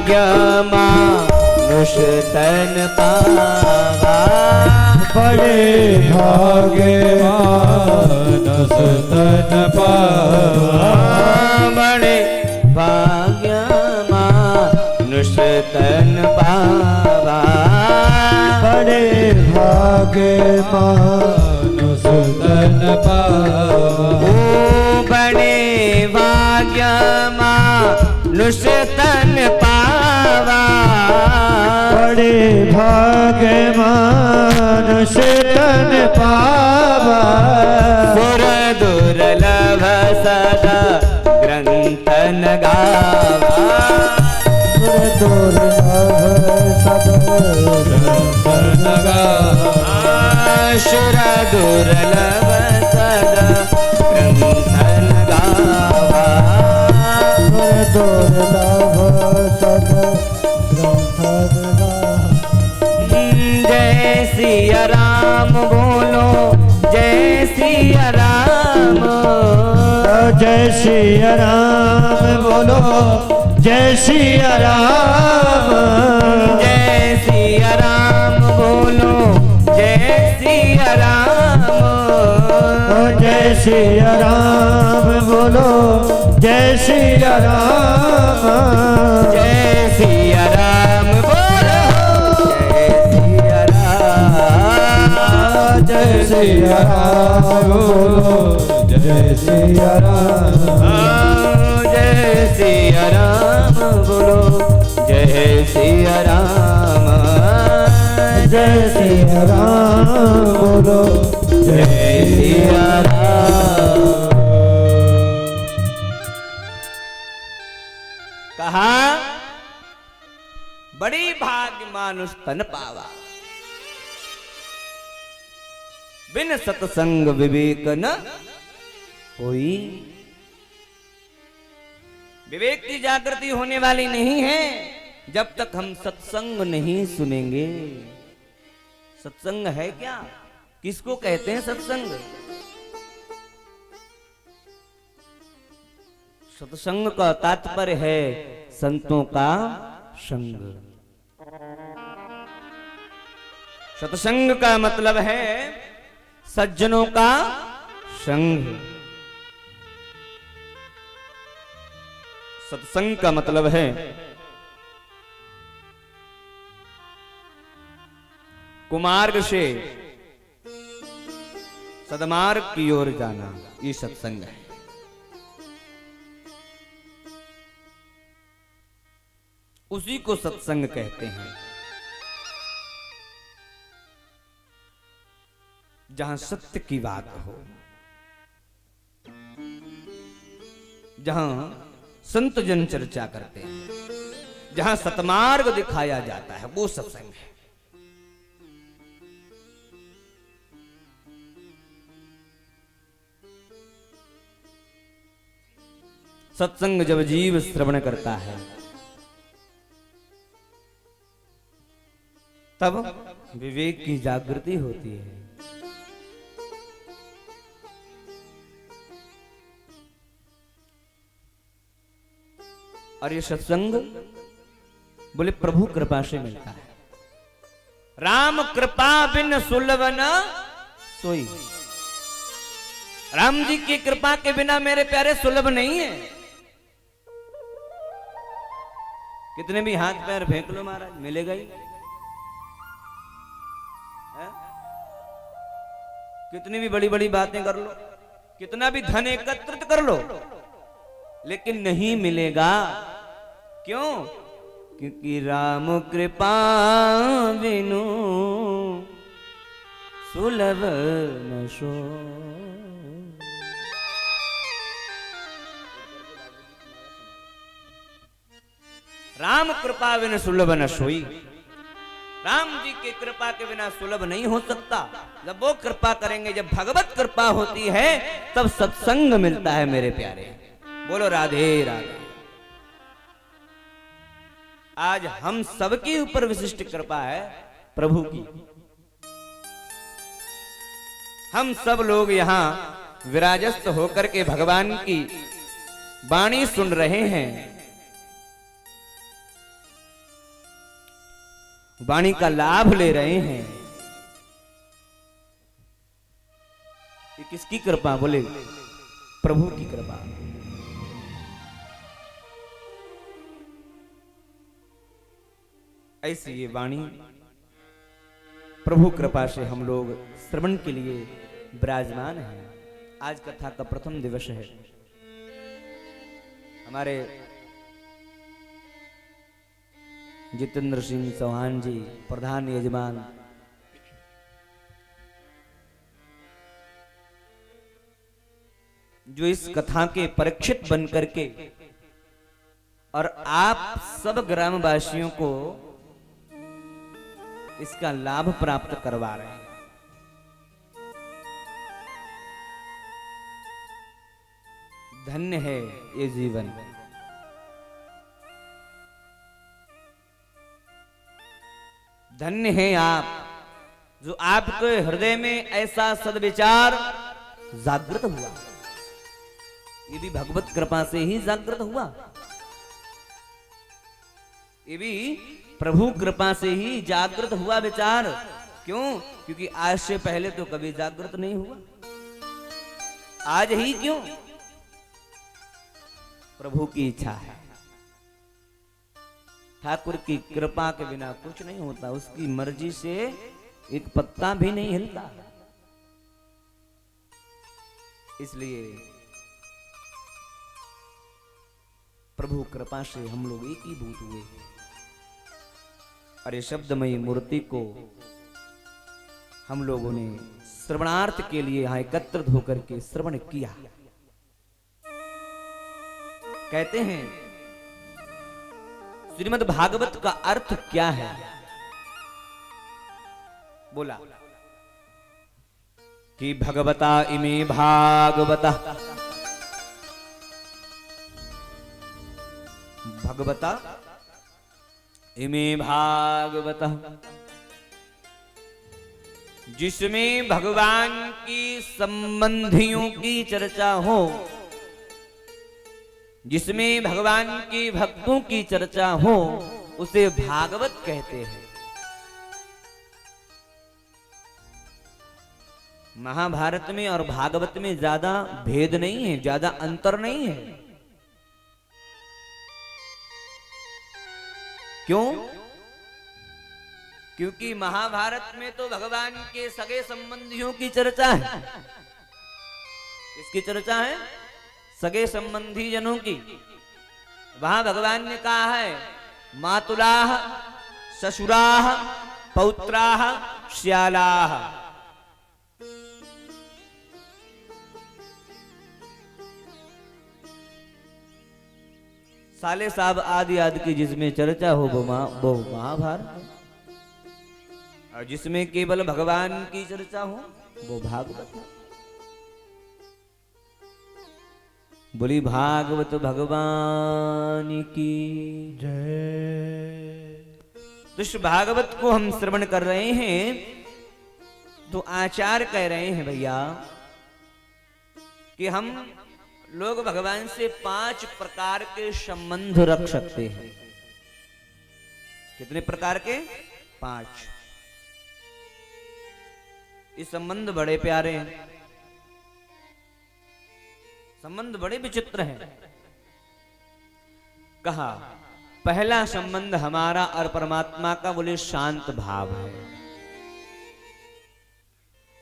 भाग्य मानुष तन पावा, बड़े भाग्य मानुष तन पावा, बड़े भाग्य मानुष तन पावा, बड़े भाग्य मानुष तन पावा, ओ बड़े भाग्य मानुष तन पावा, बड़े भाग्य मानुष तन पावा, सुर दुर्लभ सदा ग्रंथन गावा, सुर दुर्लभ सदा ग्रंथन गावा, सुर दुर्लभ सदा ग्रंथन गावा, सुर दुर्लभ सदा ग्रंथन गावा। जय सिया राम बोलो, जय सिया राम, जय सिया राम बोलो, जय सिया राम, जय सिया राम बोलो, जय सिया राम, जय सिया राम बोलो, जय सिया राम, जय सिया राम बोलो, जय सिया राम, जय सिया राम बोलो, जय सिया राम, जय सिया राम बोलो, जय सिया राम बोलो, जय सिया राम। कहा बड़ी भाग्य मानुष तन पावा, बिन सत्संग विवेक न होई। विवेक की जागृति होने वाली नहीं है जब तक हम सत्संग नहीं सुनेंगे। सत्संग है क्या? किसको कहते हैं सत्संग? सत्संग का तात्पर्य है संतों का संग। सत्संग का मतलब है सज्जनों का संग। सत्संग का मतलब है कुमार्ग से सदमार्ग की ओर जाना, ये सत्संग है। उसी को सत्संग कहते हैं, जहां सत्य की बात हो, जहां संत जन चर्चा करते हैं, जहां सतमार्ग दिखाया जाता है, वो सत्संग है। सत्संग जब जीव श्रवण करता है तब विवेक की जागृति होती है। और ये सत्संग बोले प्रभु कृपा से मिलता है। राम कृपा बिन सुलभ न सोई। राम जी की कृपा के बिना मेरे प्यारे सुलभ नहीं है। कितने भी हाथ पैर फेंक लो महाराज, मिलेगा ही। कितनी भी बड़ी बड़ी बातें कर लो, कितना भी धन एकत्रित कर लो, लेकिन नहीं मिलेगा। क्यों? क्योंकि राम कृपा बिनु सुलभ न सो। राम कृपा बिनु सुलभ न सोई। राम जी की कृपा के बिना सुलभ नहीं हो सकता। जब वो कृपा करेंगे, जब भगवत कृपा होती है, तब सत्संग मिलता है मेरे प्यारे। बोलो राधे राधे। आज हम सबके ऊपर विशिष्ट कृपा है प्रभु की। हम सब लोग यहां विराजस्त होकर के भगवान की वाणी सुन रहे हैं। वाणी का लाभ ले रहे हैं। ये किसकी कृपा? बोले प्रभु की कृपा। ऐसी ये वाणी प्रभु कृपा से हम लोग श्रवण के लिए विराजमान हैं। आज कथा का प्रथम दिवस है। हमारे जितेंद्र सिंह चौहान जी प्रधान यजमान, जो इस कथा के परीक्षित बन करके और आप सब ग्रामवासियों को इसका लाभ प्राप्त करवा रहे हैं। धन्य है ये जीवन। धन्य है आप, जो आपके हृदय में ऐसा सद्विचार जागृत हुआ। ये भी भगवत कृपा से ही जागृत हुआ। ये भी प्रभु कृपा से ही जागृत हुआ विचार। क्यों? क्योंकि आज से पहले तो कभी जागृत नहीं हुआ। आज ही क्यों? प्रभु की इच्छा है। ठाकुर की कृपा के बिना कुछ नहीं होता। उसकी मर्जी से एक पत्ता भी नहीं हिलता। इसलिए प्रभु कृपा से हम लोग एक ही भूत हुए। और ये शब्दमयी मूर्ति को हम लोगों ने श्रवणार्थ के लिए यहां एकत्रित होकर के श्रवण किया। कहते हैं श्रीमद् भागवत का अर्थ क्या है? बोला कि भगवता इमे भागवता, भगवता इमे भागवत, जिसमें भगवान की संबंधियों की चर्चा हो, जिसमें भगवान की भक्तों की चर्चा हो, उसे भागवत कहते हैं। महाभारत में और भागवत में ज्यादा भेद नहीं है, ज्यादा अंतर नहीं है। क्यों? क्योंकि महाभारत में तो भगवान के सगे संबंधियों की चर्चा है। किसकी चर्चा है? सगे संबंधी जनों की। वहां भगवान ने कहा है मातुलाह, ससुराह, पौत्राह, श्यालाह। साले साहब आदि आदि की जिसमें चर्चा हो वो महाभारत, और जिसमें केवल भगवान की चर्चा हो वो भागवत है। बोली भागवत भगवान की जय। तो इस भागवत को हम श्रवण कर रहे हैं तो आचार्य कह रहे हैं भैया कि हम लोग भगवान से 5 प्रकार के संबंध रख सकते हैं। कितने प्रकार के? 5। ये संबंध बड़े प्यारे हैं, संबंध बड़े विचित्र हैं। कहा पहला संबंध हमारा और परमात्मा का, बोले शांत भाव है।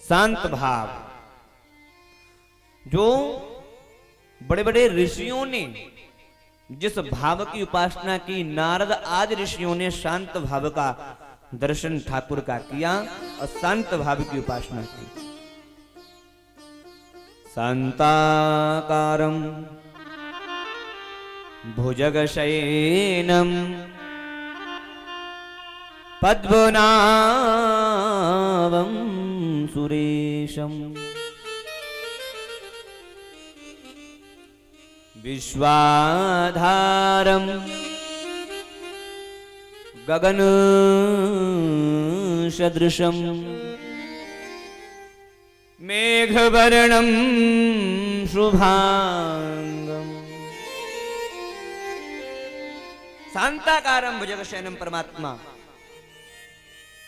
शांत भाव जो बड़े बड़े ऋषियों ने जिस भाव की उपासना की, नारद आदि ऋषियों ने शांत भाव का दर्शन ठाकुर का किया और शांत भाव की उपासना की। शांताकारं भुजगशयनम् पद्मनाभं सुरेशम् विश्वाधारं गगन सदृशं मेघवर्णं शुभांगं। शांताकारं भुजगशयनं परमात्मा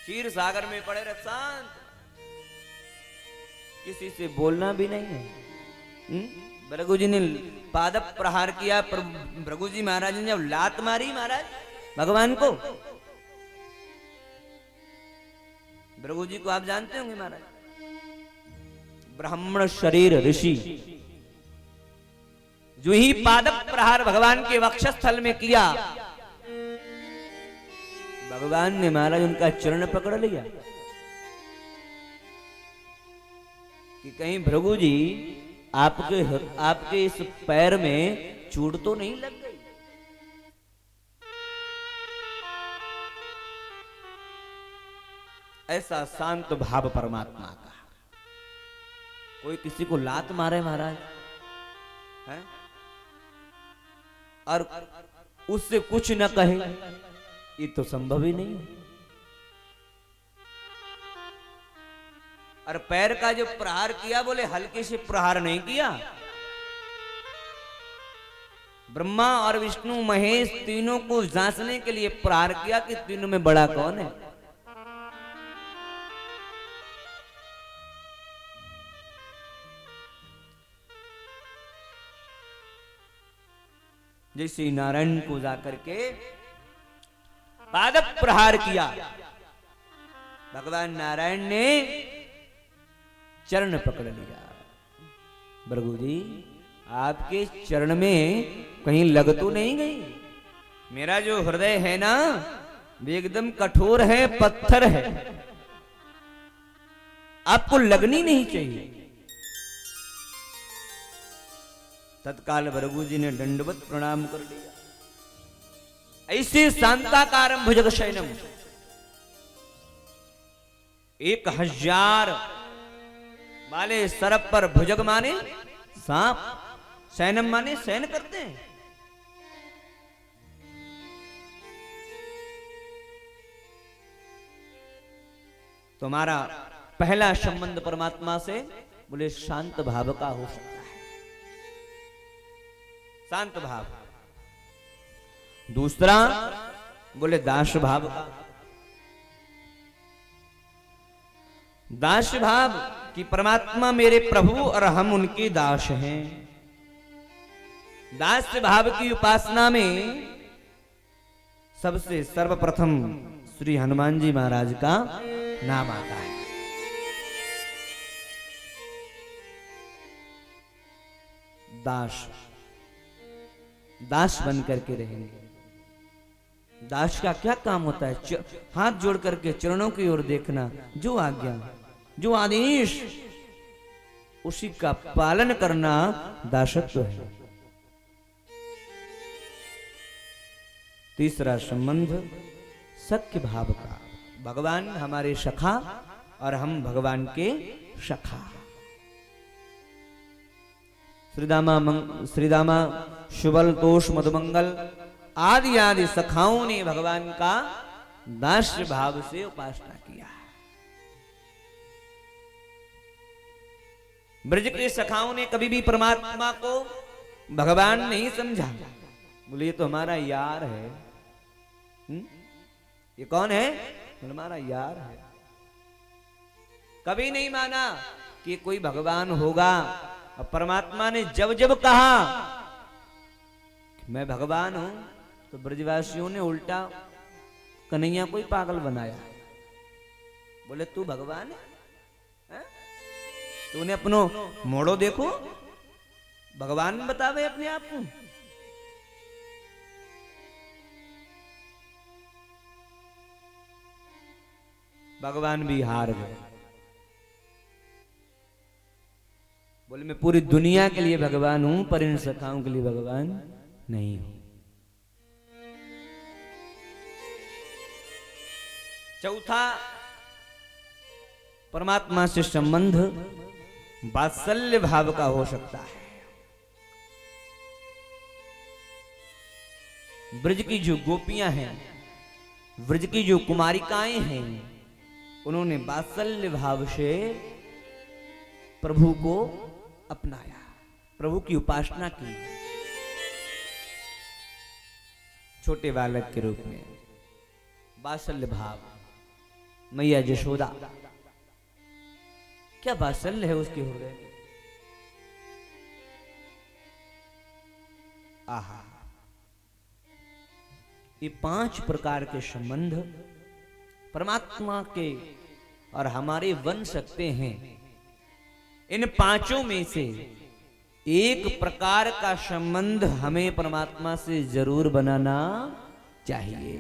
क्षीर सागर में पड़े रहे शांत, किसी से बोलना भी नहीं है। भृगु जी ने पाद प्रहार किया, पर भृगु जी महाराज ने जब लात मारी महाराज भगवान को, भृगु जी को आप जानते होंगे महाराज, ब्राह्मण शरीर ऋषि, जो ही पाद प्रहार भगवान के वक्षस्थल में किया, भगवान ने महाराज उनका चरण पकड़ लिया कि कहीं भृगु जी आपके इस पैर में चोट तो नहीं लग गई। ऐसा शांत भाव परमात्मा का। कोई किसी को लात मारे महाराज है और उससे कुछ न कहे, ये तो संभव ही नहीं है। और पैर का जो प्रहार किया, बोले हल्के से प्रहार नहीं किया। ब्रह्मा और विष्णु महेश तीनों को जांचने के लिए प्रहार किया कि तीनों में बड़ा कौन है। जैसे नारायण को जाकर के पादप प्रहार किया, भगवान नारायण ने चरण पकड़ लिया। भृगु जी आपके चरण में कहीं लग तो नहीं गई? मेरा जो हृदय है ना, वो एकदम कठोर है, पत्थर है, आपको लगनी नहीं चाहिए। तत्काल भृगु जी ने दंडवत प्रणाम कर लिया। ऐसे शांताकारम भुजग शयनम, 1000 वाले सरप पर भुजग माने सांप, शयनम माने शयन करते हैं। तुम्हारा पहला संबंध परमात्मा से बोले शांत भाव का हो सकता है, शांत भाव। दूसरा बोले दास भाव का, दास भाव कि परमात्मा मेरे प्रभु और हम उनके दास हैं। दास भाव की उपासना में सबसे सर्वप्रथम श्री हनुमान जी महाराज का नाम आता है। दास, दास बन करके रहेंगे। दास का क्या काम होता है? हाथ जोड़ करके चरणों की ओर देखना, जो आज्ञा, जो आदेश, उसी का पालन करना दासत्व है। तीसरा संबंध सख्य भाव का, भगवान हमारे सखा और हम भगवान के सखा। श्रीदामा शुबल तोष मधुमंगल आदि आदि सखाओं ने भगवान का दास भाव से उपासना किया। ब्रज के सखाओं ने कभी भी परमात्मा को भगवान नहीं समझा। बोले ये तो हमारा यार है। ये कौन है? हमारा यार है। कभी नहीं माना कि कोई भगवान होगा। और परमात्मा ने जब जब कहा कि मैं भगवान हूं, तो ब्रजवासियों ने उल्टा कन्हैया को ही पागल बनाया। बोले तू भगवान है? तूने अपनो मोड़ो देखो, भगवान बतावे अपने आप को। भगवान भी हार गए। बोले मैं पूरी दुनिया के लिए भगवान हूं, पर इन सखाओं के लिए भगवान नहीं हूं। चौथा, परमात्मा से संबंध वात्सल्य भाव का हो सकता है। ब्रज की जो गोपियां हैं, ब्रज की जो कुमारिकाएं हैं, उन्होंने वात्सल्य भाव से प्रभु को अपनाया, प्रभु की उपासना की छोटे बालक के रूप में। वात्सल्य भाव, मैया यशोदा, क्या वात्सल्य है उसके हृदय में। आहा, ये 5 प्रकार के संबंध परमात्मा के और हमारे बन सकते हैं। इन 5 में से एक प्रकार का संबंध हमें परमात्मा से जरूर बनाना चाहिए,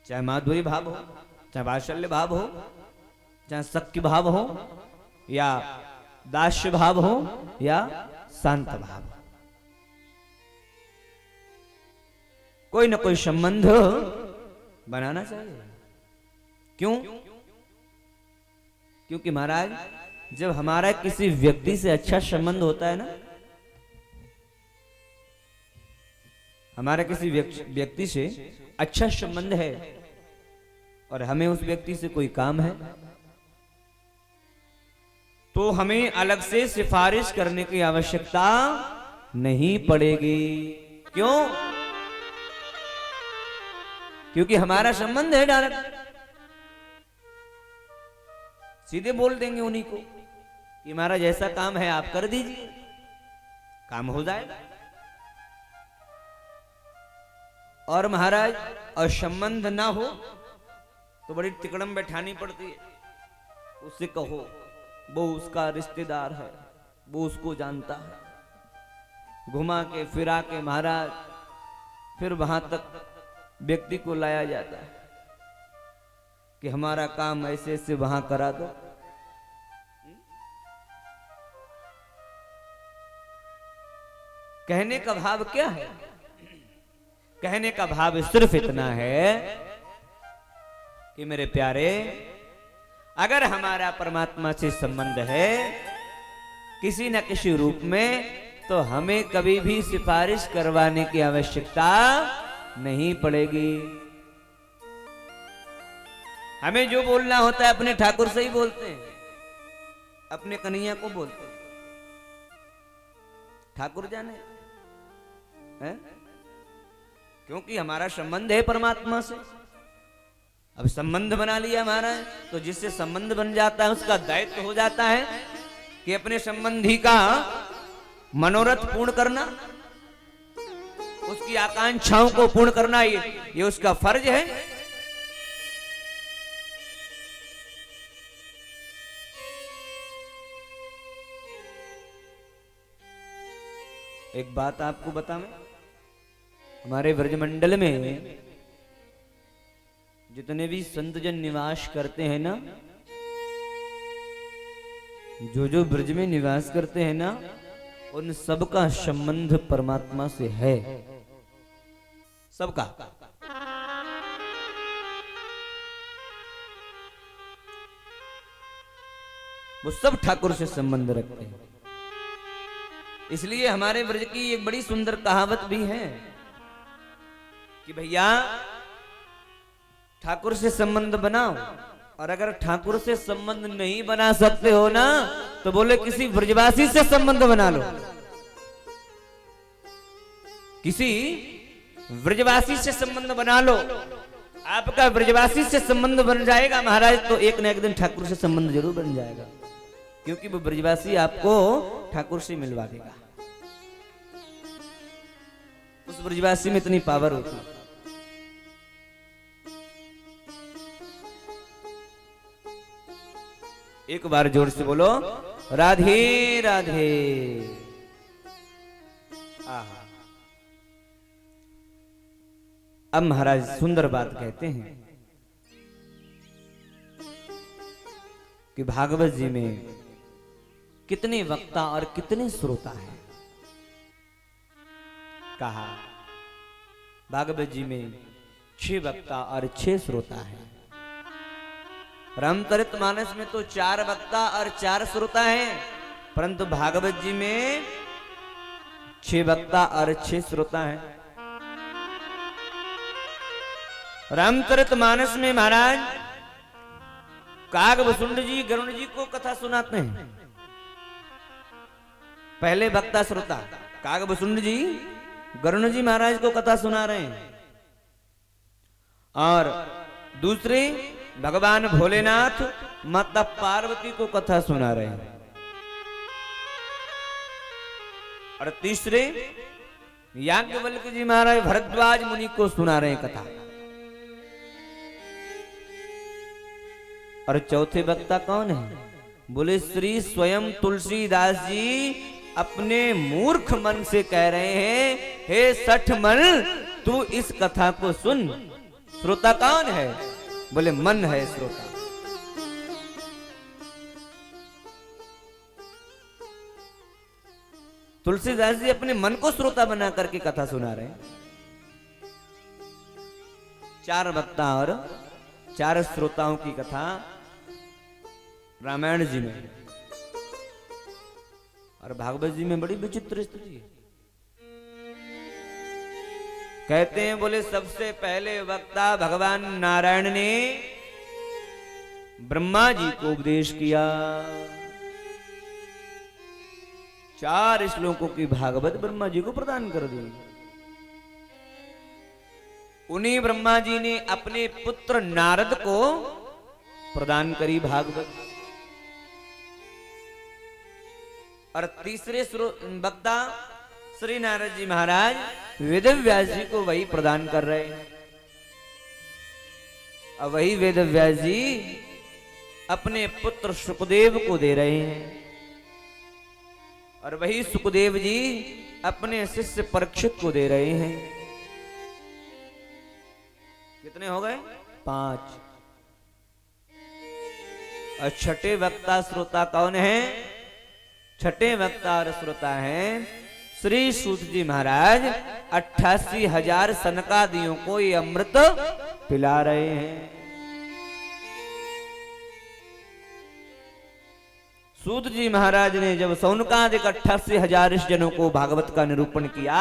चाहे माधुरी भाव हो, चाहे वात्सल्य भाव हो, चाहे सख्य भाव हो, या दास्य भाव हो, या शांत भाव हो। कोई ना कोई संबंध बनाना चाहिए। क्यों? क्योंकि महाराज, जब हमारा किसी व्यक्ति से अच्छा संबंध होता है ना, हमारा किसी व्यक्ति से अच्छा संबंध है और हमें उस व्यक्ति से कोई काम है, तो हमें अलग से सिफारिश करने की आवश्यकता नहीं पड़ेगी। क्यों? क्योंकि हमारा संबंध है डायरेक्ट। सीधे बोल देंगे उन्हीं को कि हमारा जैसा काम है आप कर दीजिए, काम हो जाएगा। और महाराज, और संबंध ना हो तो बड़ी तिकड़म बैठानी पड़ती है। उससे कहो वो उसका रिश्तेदार है, वो उसको जानता है, घुमा के फिरा के महाराज फिर वहां तक व्यक्ति को लाया जाता है कि हमारा काम ऐसे ऐसे वहां करा दो। कहने का भाव क्या है? कहने का भाव सिर्फ इतना है कि मेरे प्यारे, अगर हमारा परमात्मा से संबंध है किसी न किसी रूप में, तो हमें कभी भी सिफारिश करवाने की आवश्यकता नहीं पड़ेगी। हमें जो बोलना होता है अपने ठाकुर से ही बोलते हैं, अपने कन्हैया को बोलते हैं, ठाकुर जाने है? क्योंकि हमारा संबंध है परमात्मा से। अब संबंध बना लिया हमारा, तो जिससे संबंध बन जाता है उसका दायित्व हो जाता है कि अपने संबंधी का मनोरथ पूर्ण करना, उसकी आकांक्षाओं को पूर्ण करना, ये उसका फर्ज है। एक बात आपको बताऊं, हमारे ब्रजमंडल में जितने भी संत जन निवास करते हैं ना, जो ब्रज में निवास करते हैं ना, उन सबका संबंध परमात्मा से है, सबका। वो सब ठाकुर से संबंध रखते हैं। इसलिए हमारे ब्रज की एक बड़ी सुंदर कहावत भी है कि भैया ठाकुर से संबंध बनाओ, और अगर ठाकुर से संबंध नहीं बना सकते हो ना, तो बोले किसी ब्रजवासी से संबंध बना लो, किसी ब्रजवासी से संबंध बना लो। आपका ब्रजवासी से संबंध बन जाएगा महाराज, तो एक न एक दिन ठाकुर से संबंध जरूर बन जाएगा, क्योंकि वो ब्रजवासी आपको ठाकुर से मिलवा देगा। उस ब्रजवासी में इतनी पावर होती है। एक बार जोर से बोलो, राधे राधे। आहा, अब महाराज सुंदर बात कहते हैं कि भागवत जी में कितने वक्ता और कितने श्रोता हैं। कहा भागवत जी में 6 वक्ता और 6 श्रोता हैं। रामचरितमानस में तो 4 वक्ता और 4 श्रोता हैं, परंतु भागवत जी में 6 वक्ता और 6 श्रोता हैं। रामचरितमानस में महाराज कागभूषुंड जी गरुड़ जी को कथा सुनाते हैं। पहले वक्ता श्रोता कागभूषुंड जी गरुड़ जी महाराज को कथा सुना रहे हैं, और दूसरे भगवान भोलेनाथ माता पार्वती को कथा सुना रहे हैं, और तीसरे याज्ञवल्क्य जी महाराज भरद्वाज मुनि को सुना रहे हैं कथा, और चौथे वक्ता कौन है? बोले श्री स्वयं तुलसीदास जी अपने मूर्ख मन से कह रहे हैं, हे सठ मन तू इस कथा को सुन। श्रोता कौन है? बोले मन है श्रोता। तुलसीदास जी अपने मन को श्रोता बना करके कथा सुना रहे हैं। चार वक्ता और चार श्रोताओं की कथा रामायण जी में, और भागवत जी में बड़ी विचित्र स्थिति है। कहते हैं, बोले सबसे पहले वक्ता भगवान नारायण ने ब्रह्मा जी को उपदेश किया। 4 श्लोकों की भागवत ब्रह्मा जी को प्रदान कर दी। उन्हीं ब्रह्मा जी ने अपने पुत्र नारद को प्रदान करी भागवत। और तीसरे वक्ता श्री नारद जी महाराज वेदव्यास जी को वही प्रदान कर रहे हैं। अब वही वेदव्यास जी अपने पुत्र सुखदेव को दे रहे हैं, और वही सुखदेव जी अपने शिष्य परीक्षित को दे रहे हैं। कितने हो गए? 5। और छठे वक्ता श्रोता कौन है? छठे वक्ता और श्रोता हैं श्री सूत जी महाराज। 88,000 सनकादियों को ये अमृत पिला रहे हैं। सूत जी महाराज ने जब सौनकादिक 88,000 जनों को भागवत का निरूपण किया,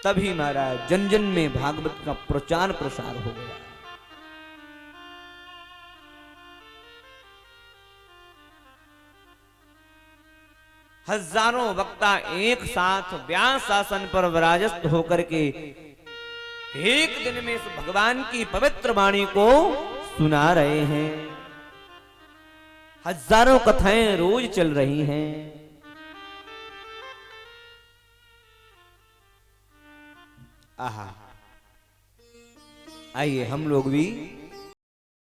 तभी महाराज जन जन में भागवत का प्रचार प्रसार हो गया। हजारों वक्ता एक साथ व्यास आसन पर विराजस्त होकर के एक दिन में इस भगवान की पवित्र वाणी को सुना रहे हैं। हजारों कथाएं रोज चल रही हैं। आहा, आइए हम लोग भी